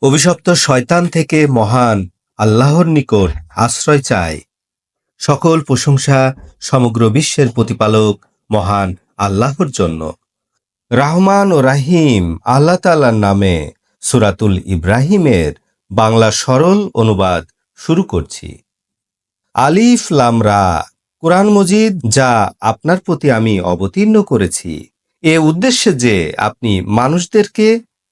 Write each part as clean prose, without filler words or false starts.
অভিশপ্ত শয়তান থেকে মহান আল্লাহর নিকট আশ্রয় চাই। সকল প্রশংসা সমগ্র বিশ্বের প্রতিপালক মহান আল্লাহর জন্য। রাহমান ও রাহিম আল্লাহ তাআলার নামে সূরাতুল ইব্রাহিমের বাংলা সরল অনুবাদ শুরু করছি। আলিফ লাম রা। কুরআন মজিদ যা আপনার প্রতি আমি অবতীর্ণ করেছি এ উদ্দেশ্যে যে আপনি মানুষদেরকে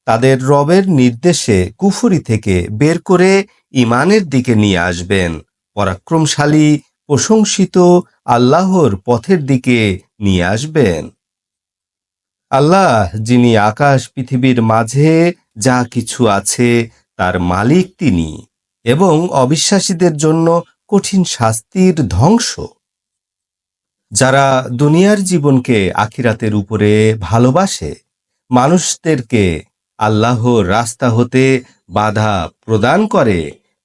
তাদের রবের নির্দেশে কুফরি থেকে বের করে ঈমানের দিকে নিয়ে আসবেন, পরাক্রমশালী প্রশংসিত আল্লাহর পথের দিকে নিয়ে আসবেন। আল্লাহ যিনি আকাশ পৃথিবীর মাঝে যা কিছু আছে তার মালিক তিনি, এবং অবিশ্বাসীদের জন্য কঠিন শাস্তির ধ্বংস। যারা দুনিয়ার জীবনকে আখিরাতের উপরে ভালোবাসে, মানুষদেরকে আল্লাহর রাস্তা হতে বাধা প্রদান করে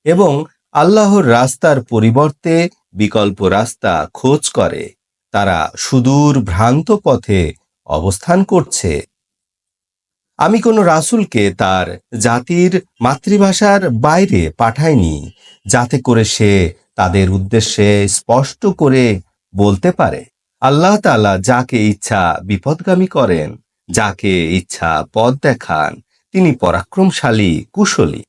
এবং আল্লাহর রাস্তার পরিবর্তে বিকল্প রাস্তা খোঁজ করে, তারা সুদূর ভ্রান্ত পথে অবস্থান করছে। আমি কোনো রাসূলকে তার জাতির মাতৃভাষার বাইরে পাঠাইনি, যাতে করে সে তাদের উদ্দেশ্যে স্পষ্ট করে বলতে পারে। আল্লাহ তাআলা যাকে ইচ্ছা বিপথগামী করেন, যাকে ইচ্ছা পথ দেখান, তিনি পরাক্রমশালী কুশলী।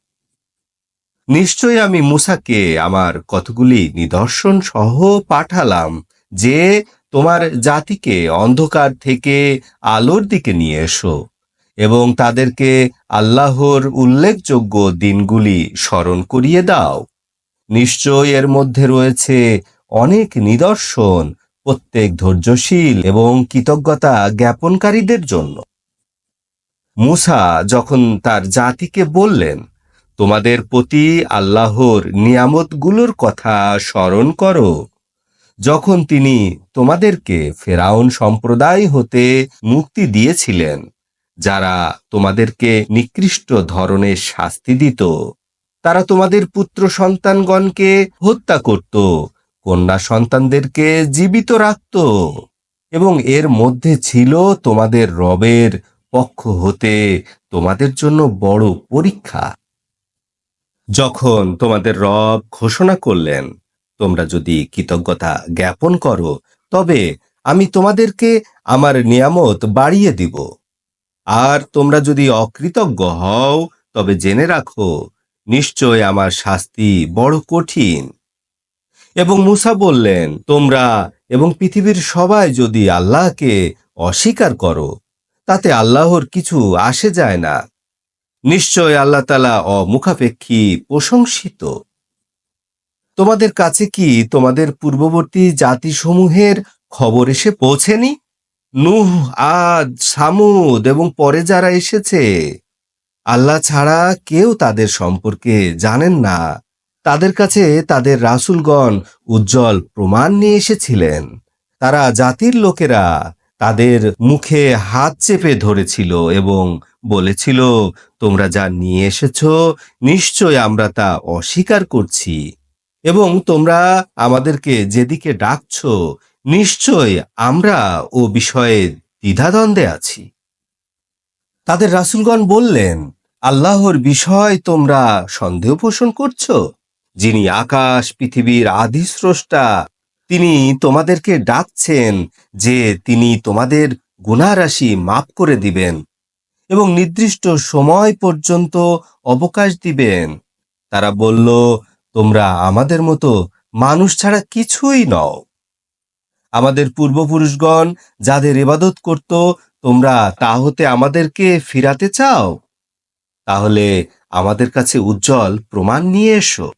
নিশ্চয়ই আমি মূসাকে আমার কতগুলি নিদর্শন সহ পাঠালাম যে, তোমার জাতিকে অন্ধকার থেকে আলোর দিকে নিয়ে এসো এবং তাদেরকে আল্লাহর উল্লেখযোগ্য দিনগুলি স্মরণ করিয়ে দাও। নিশ্চয় এর মধ্যে রয়েছে অনেক নিদর্শন প্রত্যেক ধৈর্যশীল এবং কৃতজ্ঞতা জ্ঞাপনকারীদের জন্য। মূসা যখন তার জাতিকে বললেন, তোমাদের প্রতি আল্লাহর নিয়ামতগুলোর কথা স্মরণ করো, যখন তিনি তোমাদেরকে ফেরাউন সম্প্রদায় হতে মুক্তি দিয়েছিলেন, যারা তোমাদেরকে নিকৃষ্ট ধরনের শাস্তি দিত। তারা তোমাদের পুত্র সন্তানগণকে হত্যা করত, কন্যা সন্তানদেরকে জীবিত রাখত, এবং এর মধ্যে ছিল তোমাদের রবের পক্ষ হতে তোমাদের জন্য বড় পরীক্ষা। যখন তোমাদের রব ঘোষণা করলেন, তোমরা যদি কৃতজ্ঞতা জ্ঞাপন করো তবে আমি তোমাদেরকে আমার নিয়ামত বাড়িয়ে দিব, আর তোমরা যদি অকৃতজ্ঞ হও তবে জেনে রাখো, নিশ্চয় আমার শাস্তি বড় কঠিন। এবং মূসা বললেন, তোমরা এবং পৃথিবীর সবাই যদি আল্লাহকে অস্বীকার করো, তাতে আল্লাহর কিছু আসে যায় না। নিশ্চয় আল্লাহ তাআলা অমুখাপেক্ষী প্রশংসিত। তোমাদের কাছে কি তোমাদের পূর্ববর্তী জাতিসমূহের খবর এসে পৌঁছেনি? নূহ, আদ, সামুদ এবং পরে যারা এসেছে, আল্লাহ ছাড়া কেউ তাদের সম্পর্কে জানেন না। তাদের কাছে তাদের রাসূলগণ উজ্জ্বল প্রমাণ নিয়ে এসেছিলেন। তারা জাতির লোকেরা তাদের মুখে হাত চেপে ধরেছিল এবং বলেছিল, তোমরা যা নিয়ে এসেছো নিশ্চয় আমরা তা অস্বীকার করছি, এবং তোমরা আমাদেরকে যেদিকে ডাকছো নিশ্চয় আমরা ও বিষয়ে দ্বিধাদ্বন্দ্বে আছি। তাদের রাসূলগণ বললেন, আল্লাহর বিষয় তোমরা সন্দেহ পোষণ করছো, যিনি আকাশ পৃথিবীর আদিস্রষ্টা, তিনি তোমাদেরকে ডাকছেন যে তিনি তোমাদের গুনাহরাশি মাফ করে দিবেন এবং নির্দিষ্ট সময় পর্যন্ত অবকাশ দিবেন। তারা বলল, তোমরা আমাদের মতো মানুষ ছাড়া কিছুই নও। আমাদের পূর্বপুরুষগণ যাদের ইবাদত করত, তোমরা তা হতে আমাদেরকে ফিরাতে চাও? তাহলে আমাদের কাছে উজ্জ্বল প্রমাণ নিয়ে এসো।